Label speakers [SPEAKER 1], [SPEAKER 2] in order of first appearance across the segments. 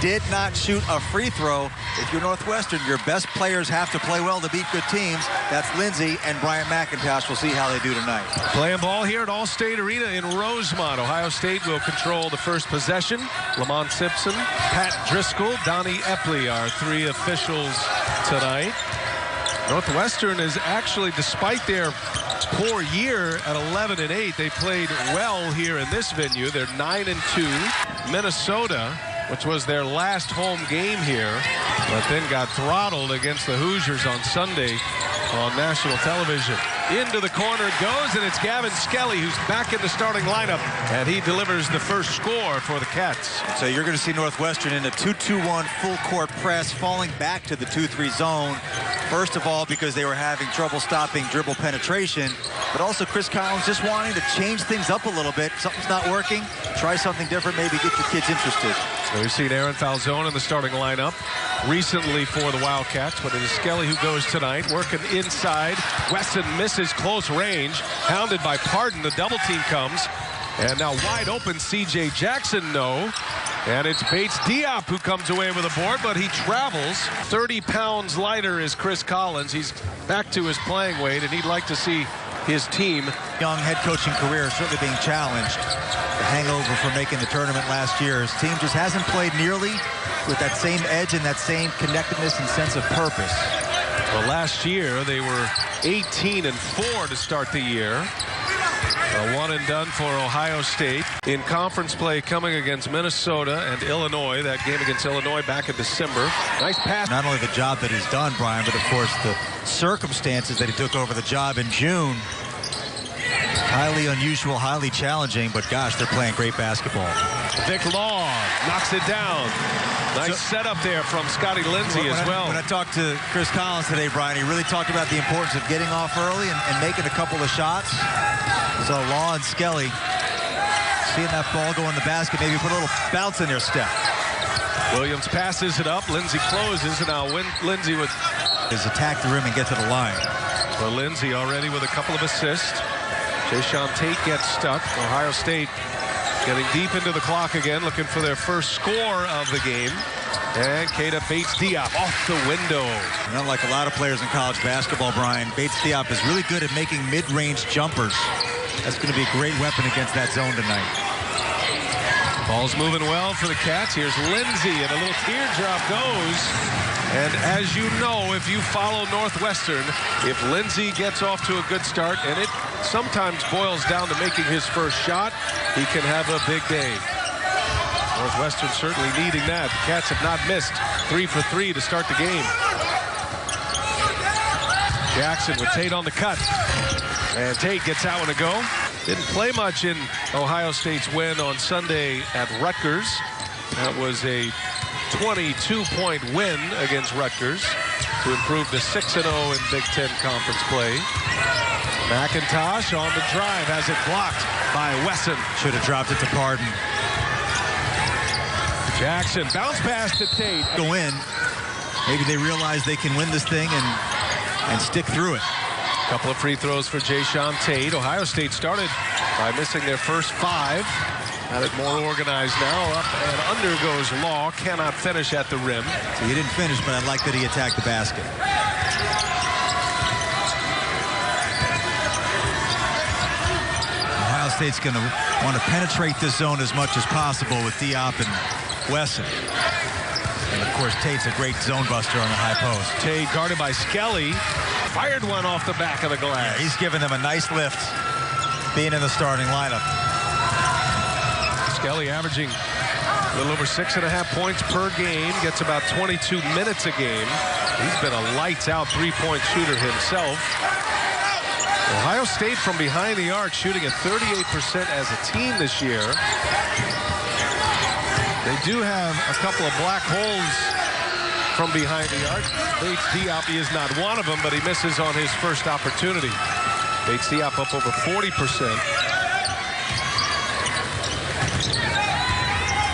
[SPEAKER 1] did not shoot a free throw. If you're Northwestern, your best players have to play well to beat good teams. That's Lindsey and Bryant McIntosh. We'll see how they do tonight.
[SPEAKER 2] Playing ball here at Allstate Arena in Rosemont. Ohio State will control the first possession. Lamont Simpson, Pat Driscoll, Donnie Epley are three officials tonight. Northwestern is actually, despite their poor year at 11-8, they played well here in this venue. They're 9-2. Minnesota, which was their last home game here, but then got throttled against the Hoosiers on Sunday on national television. Into the corner it goes, and it's Gavin Skelly who's back in the starting lineup, and he delivers the first score for the Cats.
[SPEAKER 1] So you're going to see Northwestern in a 2-2-1 full court press, falling back to the 2-3 zone. First of all, because they were having trouble stopping dribble penetration, but also Chris Collins just wanting to change things up a little bit. Something's not working, try something different, maybe get your kids interested.
[SPEAKER 2] So we've seen Aaron Falzone in the starting lineup recently for the Wildcats, but it is Skelly who goes tonight, working inside. Wesson misses close range, hounded by Pardon. The double team comes, and now wide open C.J. Jackson, no. And it's Bates Diop who comes away with a board, but he travels. 30 pounds lighter is Chris Collins. He's back to his playing weight, and he'd like to see his team.
[SPEAKER 1] Young head coaching career certainly being challenged. The hangover from making the tournament last year. His team just hasn't played nearly with that same edge and that same connectedness and sense of purpose.
[SPEAKER 2] Well, last year they were 18-4 to start the year. A one and done for Ohio State. In conference play coming against Minnesota and Illinois. That game against Illinois back in December. Nice pass.
[SPEAKER 1] Not only the job that he's done, Brian, but of course the circumstances that he took over the job in June. Highly unusual, highly challenging, but gosh, they're playing great basketball.
[SPEAKER 2] Vic Law knocks it down. Nice setup there from Scotty Lindsey as well.
[SPEAKER 1] When I talked to Chris Collins today, Brian, he really talked about the importance of getting off early and making a couple of shots. So Law and Skelly seeing that ball go in the basket, maybe put a little bounce in their step.
[SPEAKER 2] Williams passes it up. Lindsey closes, and now Lindsey with
[SPEAKER 1] his attack the rim and get to the line.
[SPEAKER 2] Well, Lindsey already with a couple of assists. Jayshawn Tate gets stuck. Ohio State getting deep into the clock again, looking for their first score of the game. And Keita Bates Diop off the window.
[SPEAKER 1] And unlike a lot of players in college basketball, Brian, Bates Diop is really good at making mid-range jumpers. That's going to be a great weapon against that zone tonight.
[SPEAKER 2] Ball's moving well for the Cats. Here's Lindsey, and a little teardrop goes. And as you know, if you follow Northwestern, if Lindsey gets off to a good start, and it sometimes boils down to making his first shot, he can have a big day. Northwestern certainly needing that. The Cats have not missed 3 for 3 to start the game. Jackson with Tate on the cut. And Tate gets that one to go. Didn't play much in Ohio State's win on Sunday at Rutgers. That was a 22-point win against Rutgers to improve to 6-0 in Big Ten Conference play. McIntosh on the drive, has it blocked by Wesson.
[SPEAKER 1] Should have dropped it to Pardon.
[SPEAKER 2] Jackson, bounce pass to Tate.
[SPEAKER 1] Go in. Maybe they realize they can win this thing and stick through it.
[SPEAKER 2] Couple of free throws for Jayshawn Tate. Ohio State started by missing their first 5. Had it more organized now. Up and under goes Law. Cannot finish at the rim.
[SPEAKER 1] So he didn't finish, but I like that he attacked the basket. Ohio State's going to want to penetrate this zone as much as possible with Diop and Wesson. And of course, Tate's a great zone buster on the high post.
[SPEAKER 2] Tate guarded by Skelly. Fired one off the back of the glass.
[SPEAKER 1] Yeah, he's giving them a nice lift being in the starting lineup.
[SPEAKER 2] Skelly averaging a little over 6.5 points per game. Gets about 22 minutes a game. He's been a lights-out three-point shooter himself. Ohio State from behind the arc shooting at 38% as a team this year. They do have a couple of black holes from behind the arc. Bates Diop is not one of them, but he misses on his first opportunity. Bates Diop up over 40%.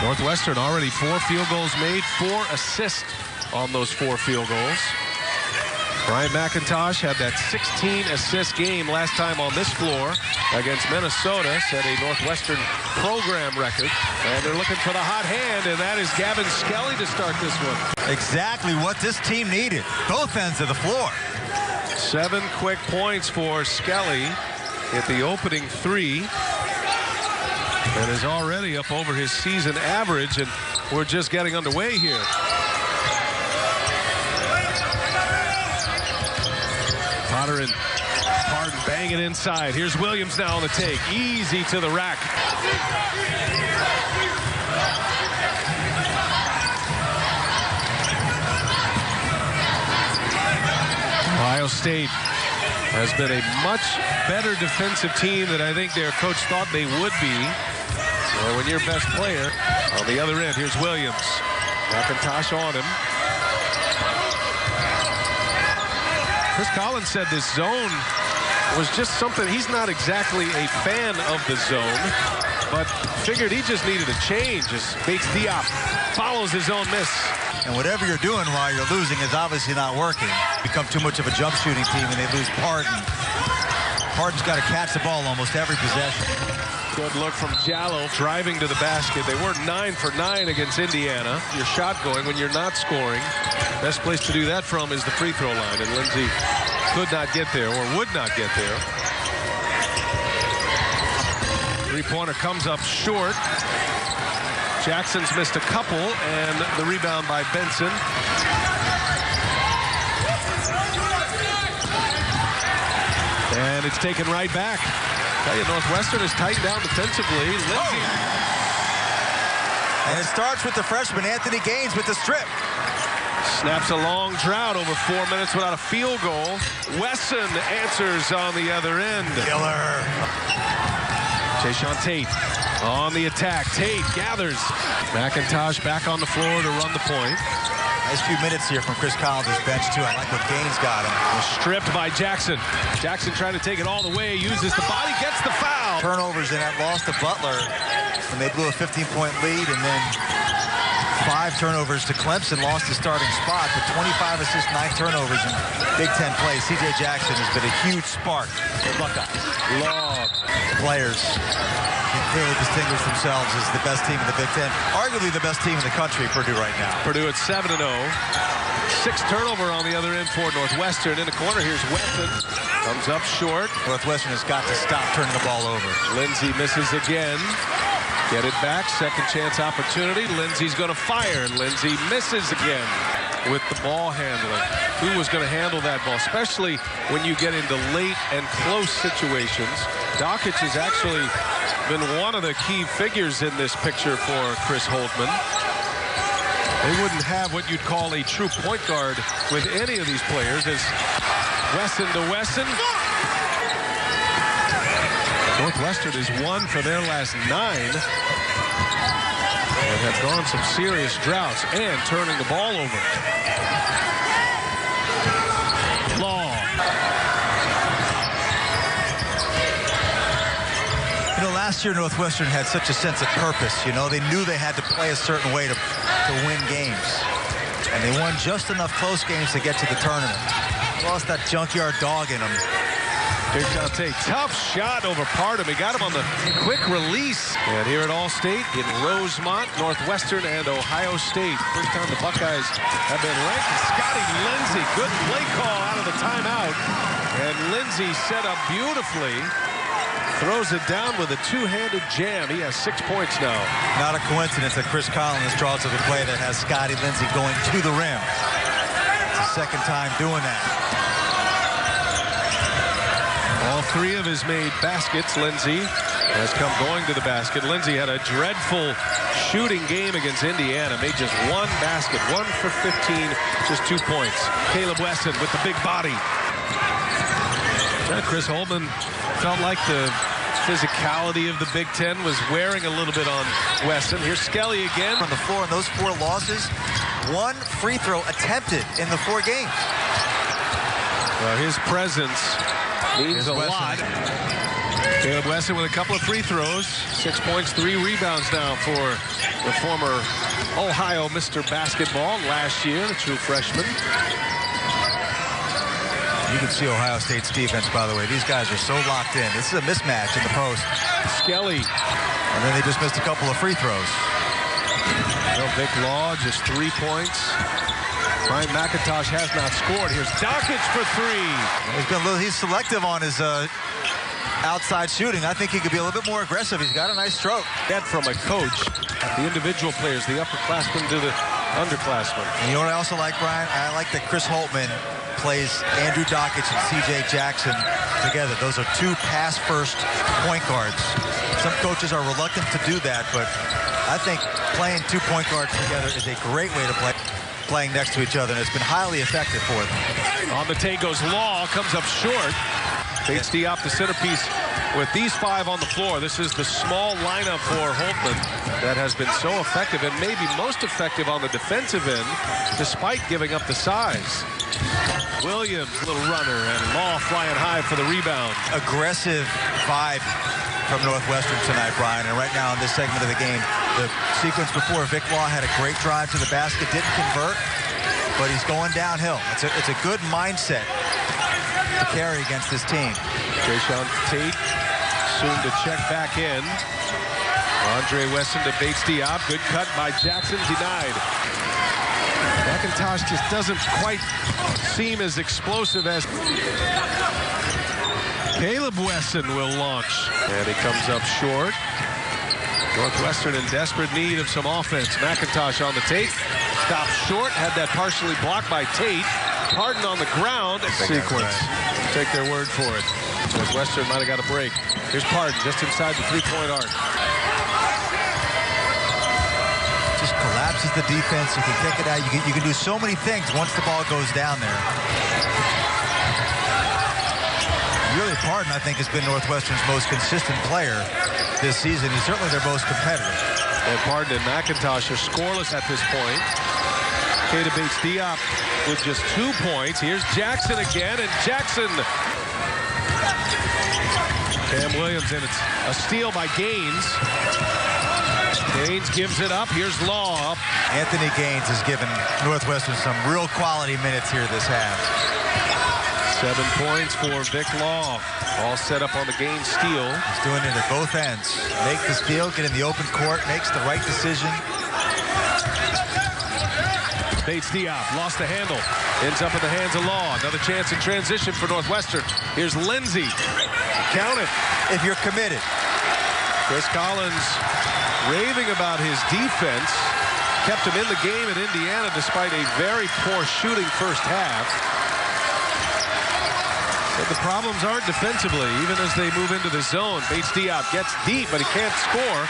[SPEAKER 2] Northwestern already 4 field goals made, 4 assists on those 4 field goals. Brian McIntosh had that 16-assist game last time on this floor against Minnesota, set a Northwestern program record. And they're looking for the hot hand, and that is Gavin Skelly to start this one.
[SPEAKER 1] Exactly what this team needed. Both ends of the floor.
[SPEAKER 2] 7 quick points for Skelly at the opening 3. And is already up over his season average, and we're just getting underway here. Potter and Pardon bang it inside. Here's Williams now on the take. Easy to the rack. Ohio State has been a much better defensive team than I think their coach thought they would be. Well, when your best player on the other end, here's Williams. McIntosh on him. Chris Collins said this zone was just something. He's not exactly a fan of the zone, but figured he just needed a change as Bates Diop follows his own miss.
[SPEAKER 1] And whatever you're doing while you're losing is obviously not working. Become too much of a jump shooting team and they lose Pardon. Pardon's got to catch the ball almost every possession.
[SPEAKER 2] Good look from Jallo driving to the basket. They were 9 for 9 against Indiana. Your shot going when you're not scoring. Best place to do that from is the free throw line, and Lindsay could not get there or would not get there. Three-pointer comes up short. Jackson's missed a couple, and the rebound by Benson. And it's taken right back. Tell you, Northwestern has tightened down defensively. Lindsay.
[SPEAKER 1] And it starts with the freshman Anthony Gaines with the strip.
[SPEAKER 2] Snaps a long drought over 4 minutes without a field goal. Wesson answers on the other end.
[SPEAKER 1] Killer.
[SPEAKER 2] Jayshawn Tate on the attack. Tate gathers. McIntosh back on the floor to run the point.
[SPEAKER 1] Nice few minutes here from Chris Collins' bench, too. I like what Gaines got him.
[SPEAKER 2] Stripped by Jackson. Jackson trying to take it all the way. Uses the body, gets the foul.
[SPEAKER 1] Turnovers in that loss to Butler when they blew a 15-point lead, and then 5 turnovers to Clemson, lost his starting spot, but 25 assists, 9 turnovers in Big Ten play. C.J. Jackson has been a huge spark for Buckeyes.
[SPEAKER 2] Long
[SPEAKER 1] players can clearly distinguish themselves as the best team in the Big Ten, arguably the best team in the country, Purdue right now.
[SPEAKER 2] Purdue at 7-0. 6 turnover on the other end for Northwestern. In the corner, here's Wesson. Comes up short.
[SPEAKER 1] Northwestern has got to stop turning the ball over.
[SPEAKER 2] Lindsay misses again. Get it back, second chance opportunity. Lindsay's going to fire, and Lindsay misses again with the ball handling. Who was going to handle that ball, especially when you get into late and close situations? Dockich has actually been one of the key figures in this picture for Chris Holtmann. They wouldn't have what you'd call a true point guard with any of these players as Wesson to Wesson. Northwestern is 1 for their last 9 and have gone some serious droughts and turning the ball over. Long.
[SPEAKER 1] You know, last year Northwestern had such a sense of purpose. You know, they knew they had to play a certain way to win games. And they won just enough close games to get to the tournament. Lost that junkyard dog in them.
[SPEAKER 2] Jayshawn Tate, tough shot over Pardon. He got him on the quick release. And here at All-State in Rosemont, Northwestern and Ohio State. First time the Buckeyes have been ranked. Scotty Lindsay, good play call out of the timeout. And Lindsay set up beautifully. Throws it down with a two-handed jam. He has 6 points now.
[SPEAKER 1] Not a coincidence that Chris Collins draws up a play that has Scotty Lindsay going to the rim. It's the second time doing that.
[SPEAKER 2] All 3 of his made baskets. Lindsay has come going to the basket. Lindsay had a dreadful shooting game against Indiana. Made just 1 basket, 1 for 15, just 2 points. Caleb Wesson with the big body. Chris Holtmann felt like the physicality of the Big Ten was wearing a little bit on Wesson. Here's Skelly again.
[SPEAKER 1] On the floor in those 4 losses, 1 free throw attempted in the 4 games.
[SPEAKER 2] Well, his presence means a lot. Caleb Wesson with a couple of free throws. 6 points, 3 rebounds now for the former Ohio Mr. Basketball last year, the true freshman.
[SPEAKER 1] You can see Ohio State's defense, by the way. These guys are so locked in. This is a mismatch in the post.
[SPEAKER 2] Skelly.
[SPEAKER 1] And then they just missed a couple of free throws.
[SPEAKER 2] Well, Vic Law, just 3 points. Ryan McIntosh has not scored. Here's Dockage for 3.
[SPEAKER 1] He's selective on his outside shooting. I think he could be a little bit more aggressive. He's got a nice stroke.
[SPEAKER 2] That from a coach, the individual players, the upperclassmen to the underclassmen.
[SPEAKER 1] And you know what I also like, Brian? I like that Chris Holtman plays Andrew Dockage and C.J. Jackson together. Those are two pass-first point guards. Some coaches are reluctant to do that, but I think playing two point guards together is a great way to play, playing next to each other, and it's been highly effective for them.
[SPEAKER 2] On the take goes Law, comes up short. Bates Diop, the centerpiece, with these 5 on the floor. This is the small lineup for Holtman that has been so effective, and maybe most effective on the defensive end, despite giving up the size. Williams, little runner, and Law flying high for the rebound.
[SPEAKER 1] Aggressive vibe from Northwestern tonight, Brian. And right now in this segment of the game, the sequence before, Vic Law had a great drive to the basket, didn't convert, but he's going downhill. It's a good mindset to carry against this team.
[SPEAKER 2] Trayshawn Tate soon to check back in. Andre Wesson to Bates Diop. Good cut by Jackson, denied. McIntosh just doesn't quite seem as explosive as Caleb Wesson will launch. And he comes up short. Northwestern in desperate need of some offense. McIntosh on the take. Stopped short. Had that partially blocked by Tate. Harden on the ground. Sequence. Take their word for it. Northwestern might have got a break. Here's Harden just inside the three-point arc.
[SPEAKER 1] Just collapses the defense. You can kick it out. You can do so many things once the ball goes down there. Really, Harden, I think, has been Northwestern's most consistent player this season. He's certainly their most competitive.
[SPEAKER 2] And Harden and McIntosh are scoreless at this point. Keita Bates Diop with just 2 points. Here's Jackson again, and Jackson. Cam Williams, and it's a steal by Gaines. Gaines gives it up. Here's Law up.
[SPEAKER 1] Anthony Gaines has given Northwestern some real quality minutes here this half.
[SPEAKER 2] 7 points for Vic Law. All set up on the Gaines steal.
[SPEAKER 1] He's doing it at both ends. Make the steal, get in the open court, makes the right decision.
[SPEAKER 2] Bates Diop lost the handle. Ends up in the hands of Law. Another chance in transition for Northwestern. Here's Lindsey. Count it.
[SPEAKER 1] If you're committed.
[SPEAKER 2] Chris Collins raving about his defense. Kept him in the game at Indiana despite a very poor shooting first half. But the problems aren't defensively, even as they move into the zone. Bates Diop gets deep, but he can't score.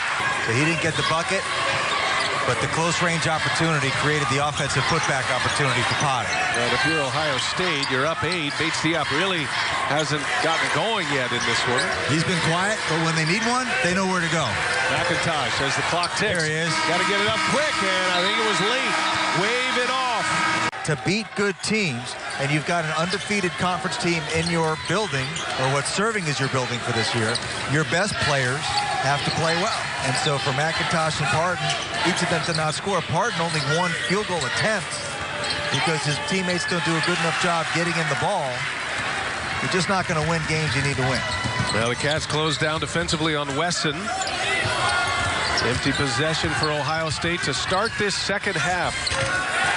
[SPEAKER 1] So he didn't get the bucket, but the close-range opportunity created the offensive putback opportunity for Potter.
[SPEAKER 2] And if you're Ohio State, you're up 8. Bates Diop really hasn't gotten going yet in this one.
[SPEAKER 1] He's been quiet, but when they need one, they know where to go.
[SPEAKER 2] McIntosh, as the clock ticks.
[SPEAKER 1] There he is.
[SPEAKER 2] Got to get it up quick, and I think it was late. Wave it off.
[SPEAKER 1] To beat good teams, and you've got an undefeated conference team in your building, or what's serving as your building for this year, your best players have to play well. And so for McIntosh and Parton, each of them did not score. Parton only 1 field goal attempt because his teammates don't do a good enough job getting in the ball. You're just not going to win games you need to win.
[SPEAKER 2] Well, the Cats close down defensively on Wesson. Empty possession for Ohio State to start this second half.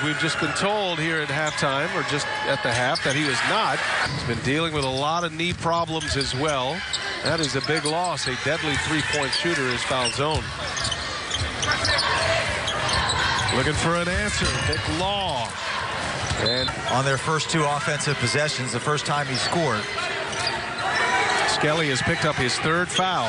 [SPEAKER 2] We've just been told here at halftime, or just at the half, that he was not. He's been dealing with a lot of knee problems as well. That is a big loss. A deadly three-point shooter is foul zone. Looking for an answer. Vic Law. And
[SPEAKER 1] on their first 2 offensive possessions, the first time he scored.
[SPEAKER 2] Skelly has picked up his 3rd foul.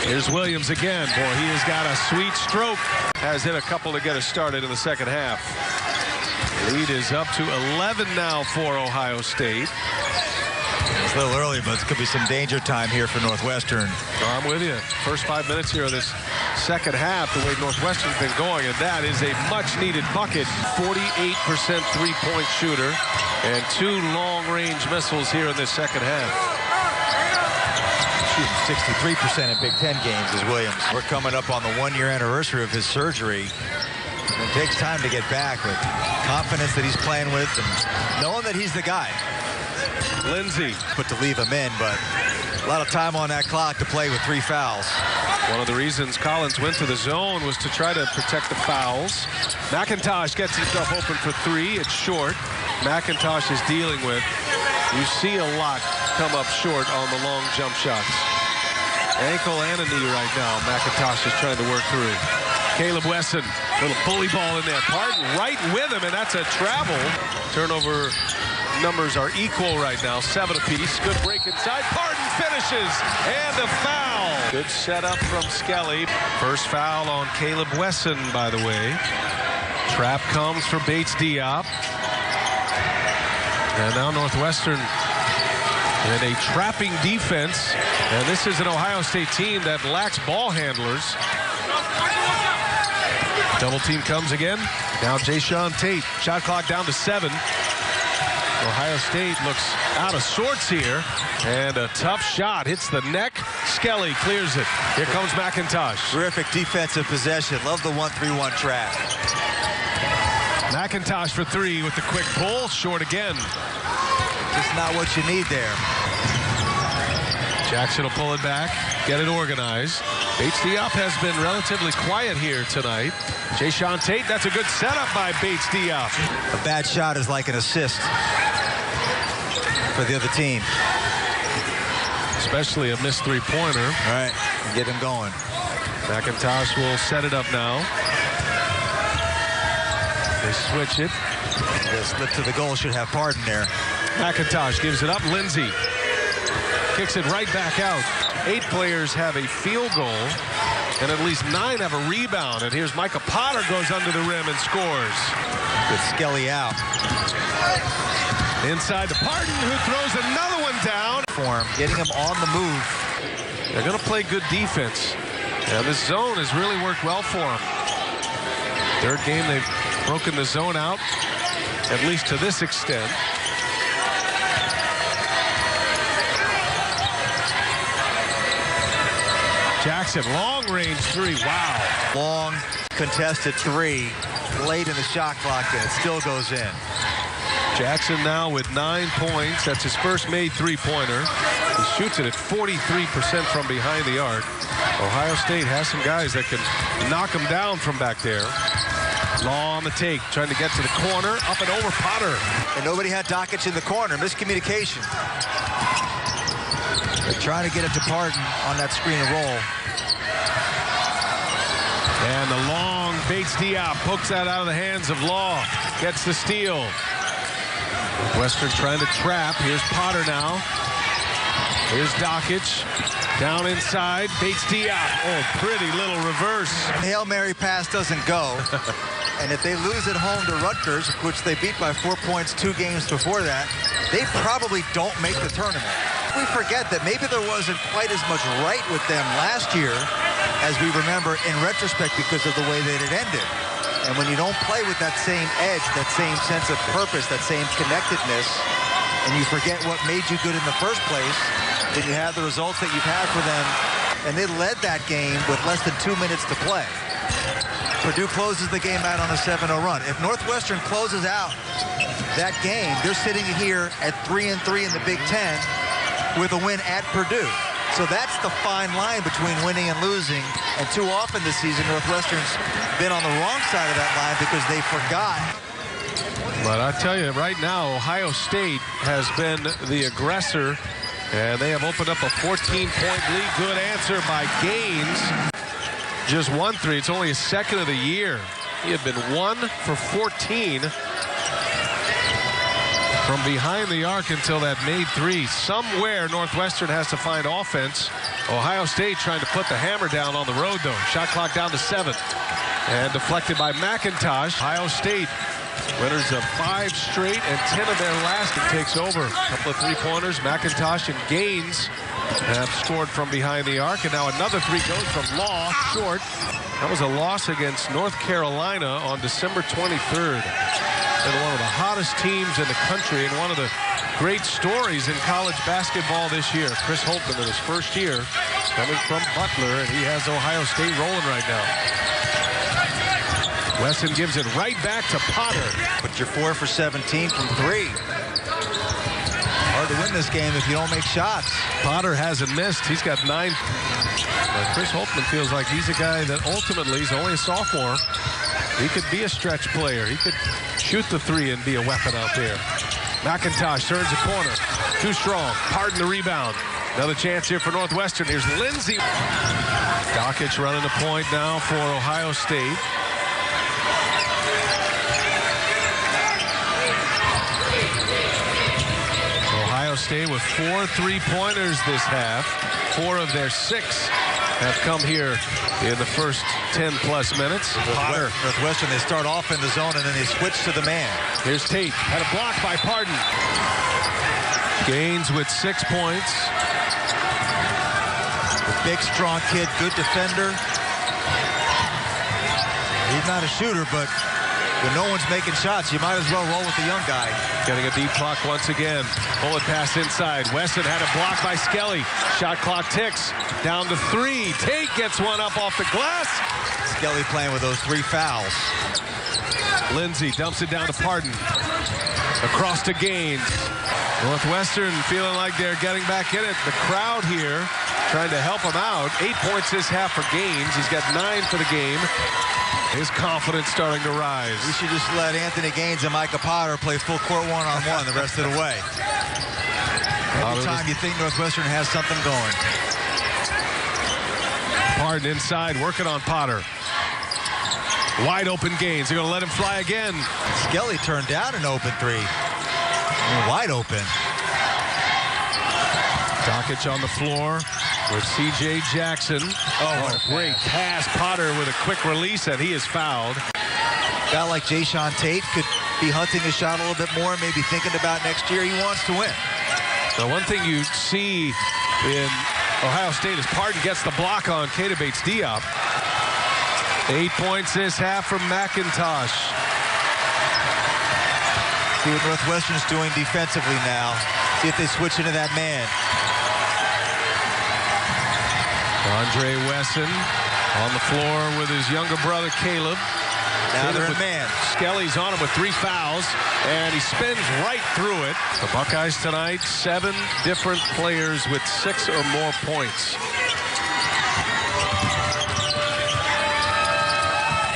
[SPEAKER 2] Here's Williams again. Boy, he has got a sweet stroke. Has hit a couple to get us started in the second half. Lead is up to 11 now for Ohio State.
[SPEAKER 1] It's a little early, but it could be some danger time here for Northwestern.
[SPEAKER 2] I'm with you. First 5 minutes here of this second half, the way Northwestern's been going, and that is a much-needed bucket. 48% three-point shooter, and 2 long-range missiles here in this second half. 63% in Big Ten games is Williams. We're coming up on the 1-year anniversary of his surgery.
[SPEAKER 1] It takes time to get back with confidence that he's playing with and knowing that he's the guy.
[SPEAKER 2] Lindsay.
[SPEAKER 1] But to leave him in, but a lot of time on that clock to play with 3 fouls.
[SPEAKER 2] One of the reasons Collins went to the zone was to try to protect the fouls. McIntosh gets himself open for 3. It's short. McIntosh is dealing with, you see a lot come up short on the long jump shots. Ankle and a knee right now. McIntosh is trying to work through. Caleb Wesson, little bully ball in there. Parton right with him, and that's a travel. Turnover numbers are equal right now, 7 apiece. Good break inside. Parton finishes, and a foul. Good setup from Skelly. First foul on Caleb Wesson, by the way. Trap comes for Bates Diop. And now Northwestern in a trapping defense. And this is an Ohio State team that lacks ball handlers. Double team comes again. Now Jayshawn Tate. Shot clock down to 7. Ohio State looks out of sorts here. And a tough shot hits the neck. Skelly clears it. Here comes McIntosh.
[SPEAKER 1] Terrific defensive possession. Love the 1-3-1 trap.
[SPEAKER 2] McIntosh for 3 with the quick pull. Short again.
[SPEAKER 1] Just not what you need there.
[SPEAKER 2] Jackson will pull it back, get it organized. Bates Diop has been relatively quiet here tonight. Jayshawn Tate, that's a good setup by Bates Diop.
[SPEAKER 1] A bad shot is like an assist for the other team.
[SPEAKER 2] Especially a missed 3-pointer.
[SPEAKER 1] All right, get him going.
[SPEAKER 2] McIntosh will set it up now. They switch it.
[SPEAKER 1] The slip to the goal should have Parton there.
[SPEAKER 2] McIntosh gives it up. Lindsay kicks it right back out. 8 players have a field goal, and at least 9 have a rebound. And here's Micah Potter goes under the rim and scores.
[SPEAKER 1] With Skelly out.
[SPEAKER 2] Inside to Parton, who throws another one down.
[SPEAKER 1] For him, getting him on the move.
[SPEAKER 2] They're going to play good defense. And this zone has really worked well for them. Third game, they've broken the zone out, at least to this extent. Jackson, long-range 3. Wow.
[SPEAKER 1] Long, contested 3. Late in the shot clock, and it still goes in.
[SPEAKER 2] Jackson now with 9 points. That's his first made 3-pointer. He shoots it at 43% from behind the arc. Ohio State has some guys that can knock him down from back there. Law on the take, trying to get to the corner, up and over Potter.
[SPEAKER 1] And nobody had Dockich in the corner. Miscommunication. They're trying to get it to Parton on that screen and roll.
[SPEAKER 2] And the long Bates Diop pokes that out of the hands of Law. Gets the steal. Western trying to trap. Here's Potter now. Here's Dockich. Down inside. Bates Diop. Oh, pretty little reverse.
[SPEAKER 1] Hail Mary pass doesn't go. And if they lose at home to Rutgers, which they beat by 4 points 2 games before that, they probably don't make the tournament. We forget that maybe there wasn't quite as much right with them last year as we remember in retrospect because of the way that it ended. And when you don't play with that same edge, that same sense of purpose, that same connectedness, and you forget what made you good in the first place, then you have the results that you've had for them. And they led that game with less than 2 minutes to play. Purdue closes the game out on a 7-0 run. If Northwestern closes out that game, they're sitting here at 3-3 in the Big Ten with a win at Purdue. So that's the fine line between winning and losing. And too often this season, Northwestern's been on the wrong side of that line because they forgot.
[SPEAKER 2] But I tell you, right now, Ohio State has been the aggressor, and they have opened up a 14-point lead. Good answer by Gaines. Just 1 3. It's only his second of the year. He had been 1 for 14 from behind the arc until that made 3. Somewhere Northwestern has to find offense. Ohio State trying to put the hammer down on the road, though. Shot clock down to 7. And deflected by McIntosh. Ohio State, winners of 5 straight and 10 of their last, and takes over. A couple of 3-pointers. McIntosh and Gaines have scored from behind the arc, and now another 3 goes from Law, short. That was a loss against North Carolina on December 23rd. Been one of the hottest teams in the country and one of the great stories in college basketball this year. Chris Holtman in his first year coming from Butler, and he has Ohio State rolling right now. Wesson gives it right back to Potter.
[SPEAKER 1] But you're 4 for 17 from 3. Hard to win this game if you don't make shots.
[SPEAKER 2] Potter hasn't missed. He's got 9. But Chris Holtman feels like he's a guy that ultimately is only a sophomore. He could be a stretch player. He could shoot the 3 and be a weapon out there. McIntosh turns the corner. Too strong. Pardon the rebound. Another chance here for Northwestern. Here's Lindsay. Dockich running the point now for Ohio State. Ohio State with 4 3-pointers this half. 4 of their 6 have come here in the first 10-plus minutes.
[SPEAKER 1] Potter. Northwestern, they start off in the zone and then they switch to the man.
[SPEAKER 2] Here's Tate. Had a block by Pardon. Gaines with 6 points.
[SPEAKER 1] The big, strong kid, good defender. He's not a shooter, but when no one's making shots, you might as well roll with the young guy.
[SPEAKER 2] Getting a deep clock once again. Bullet pass inside. Wesson had a block by Skelly. Shot clock ticks. Down to 3. Tate gets one up off the glass.
[SPEAKER 1] Skelly playing with those 3 fouls.
[SPEAKER 2] Lindsay dumps it down to Pardon. Across to Gaines. Northwestern feeling like they're getting back in it. The crowd here trying to help him out. 8 points this half for Gaines. He's got 9 for the game. His confidence starting to rise.
[SPEAKER 1] We should just let Anthony Gaines and Micah Potter play full court one-on-one the rest of the way. Every time you think Northwestern has something going.
[SPEAKER 2] Pardon inside, working on Potter. Wide open Gaines. They're going to let him fly again.
[SPEAKER 1] Skelly turned down an open 3. Wide open.
[SPEAKER 2] Dockich on the floor with C.J. Jackson. Oh, great pass. Potter with a quick release, and he is fouled.
[SPEAKER 1] A guy like Jayshawn Tate could be hunting a shot a little bit more, maybe thinking about next year. He wants to win.
[SPEAKER 2] The one thing you see in Ohio State is Pardon gets the block on Keita Bates-Diop. 8 points this half from McIntosh.
[SPEAKER 1] See what Northwestern's doing defensively now. See if they switch into that man.
[SPEAKER 2] Andre Wesson on the floor with his younger brother Caleb.
[SPEAKER 1] Now they're in man.
[SPEAKER 2] Skelly's on him with 3 fouls, and he spins right through it. The Buckeyes tonight, 7 different players with 6 or more points.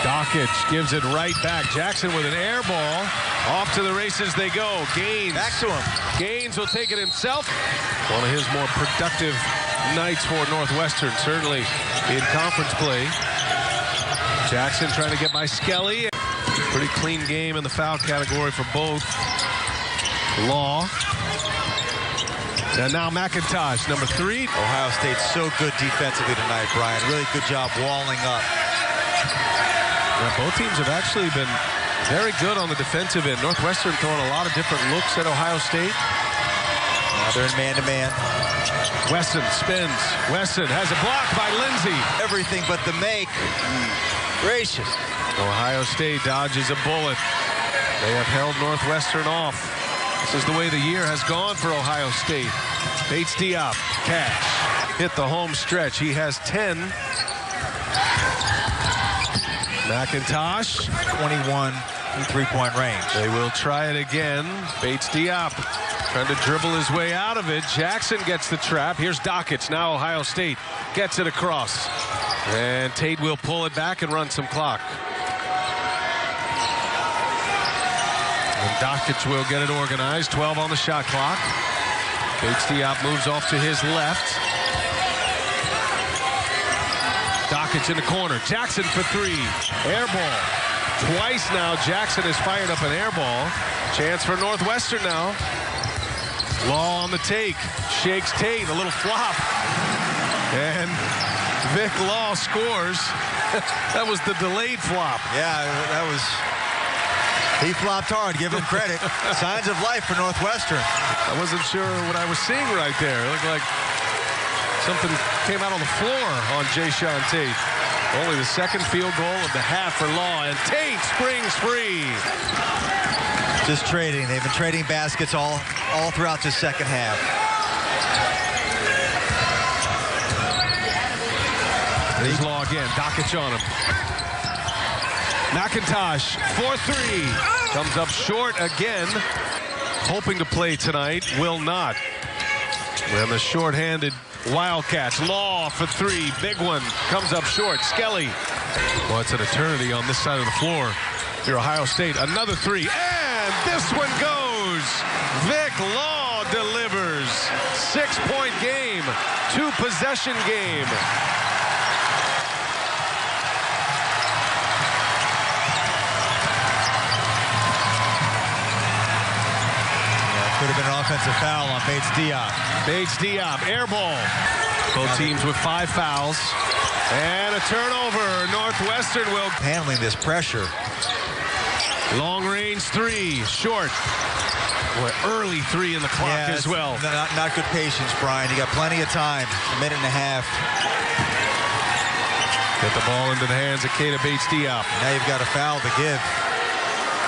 [SPEAKER 2] Dockich gives it right back. Jackson with an air ball. Off to the races they go. Gaines.
[SPEAKER 1] Back to him.
[SPEAKER 2] Gaines will take it himself. One of his more productive nights for Northwestern, certainly in conference play. Jackson trying to get by Skelly. Pretty clean game in the foul category for both. Law. And now McIntosh, number 3.
[SPEAKER 1] Ohio State's so good defensively tonight, Brian. Really good job walling up.
[SPEAKER 2] Yeah, both teams have actually been very good on the defensive end. Northwestern throwing a lot of different looks at Ohio State.
[SPEAKER 1] Now they're in man-to-man.
[SPEAKER 2] Wesson spins. Wesson has a block by Lindsay.
[SPEAKER 1] Everything but the make. Gracious.
[SPEAKER 2] Ohio State dodges a bullet. They have held Northwestern off. This is the way the year has gone for Ohio State. Bates-Diop, cash. Hit the home stretch. He has 10. McIntosh.
[SPEAKER 1] 21 in three-point range.
[SPEAKER 2] They will try it again. Bates-Diop trying to dribble his way out of it. Jackson gets the trap. Here's Dockich. Now Ohio State gets it across. And Tate will pull it back and run some clock. And Dockich will get it organized. 12 on the shot clock. Bates-Diop moves off to his left. Dockich in the corner. Jackson for 3. Air ball. Twice now Jackson has fired up an air ball. Chance for Northwestern now. Law on the take. Shakes Tate. A little flop. And Vic Law scores. That was the delayed flop.
[SPEAKER 1] Yeah, that was... He flopped hard. Give him credit. Signs of life for Northwestern.
[SPEAKER 2] I wasn't sure what I was seeing right there. It looked like something came out on the floor on Jayshawn Tate. Only the second field goal of the half for Law, and Tate springs free.
[SPEAKER 1] Just trading. They've been trading baskets all throughout the second half.
[SPEAKER 2] There's Law again. Dockich on him. McIntosh for three. Comes up short again. Hoping to play tonight, will not. And the short-handed Wildcats. Law for three. Big one. Comes up short. Skelly. Well, it's an eternity on this side of the floor. If you're Ohio State, another three. And this one goes. Vic Law delivers. 6-point game. 2-possession game.
[SPEAKER 1] Could have been an offensive foul on Bates Diop.
[SPEAKER 2] Bates Diop, air ball. Both teams with 5 fouls. And a turnover. Northwestern will
[SPEAKER 1] handling this pressure.
[SPEAKER 2] Long range three, short. Boy, early three in the clock as well.
[SPEAKER 1] Not good patience, Brian. You got plenty of time. A minute and a half.
[SPEAKER 2] Get the ball into the hands of Keita Bates Diop.
[SPEAKER 1] Now you've got a foul to give.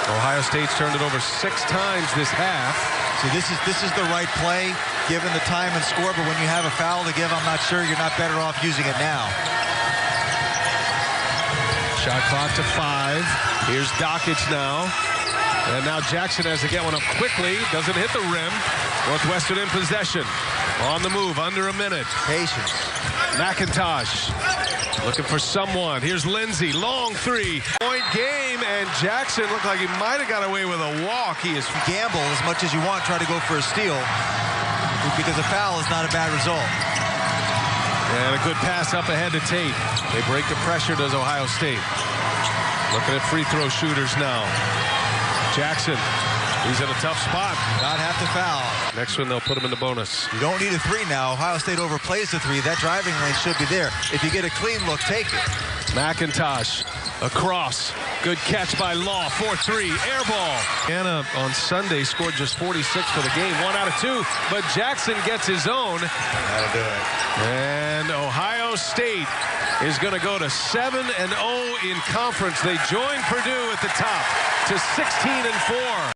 [SPEAKER 2] Ohio State's turned it over 6 times this half.
[SPEAKER 1] See, this is the right play, given the time and score, but when you have a foul to give, I'm not sure you're not better off using it now.
[SPEAKER 2] Shot clock to 5. Here's Dockage now. And now Jackson has to get one up quickly. Doesn't hit the rim. Northwestern in possession. On the move, under a minute.
[SPEAKER 1] Patience.
[SPEAKER 2] McIntosh looking for someone. Here's Lindsay, long 3-point game, and Jackson looked like he might have got away with a walk. He is
[SPEAKER 1] gamble as much as you want, try to go for a steal, because a foul is not a bad result.
[SPEAKER 2] And a good pass up ahead to Tate. They break the pressure, does Ohio State. Looking at free throw shooters now. Jackson, he's in a tough spot.
[SPEAKER 1] Not have to foul.
[SPEAKER 2] Next one, they'll put him in the bonus.
[SPEAKER 1] You don't need a 3 now. Ohio State overplays the 3. That driving lane should be there. If you get a clean look, take it.
[SPEAKER 2] McIntosh across. Good catch by Law. 4-3. Air ball. Anna on Sunday scored just 46 for the game. 1 out of 2. But Jackson gets his own.
[SPEAKER 1] That'll do it.
[SPEAKER 2] And Ohio State is going to go to 7-0 in conference. They join Purdue at the top to 16-4.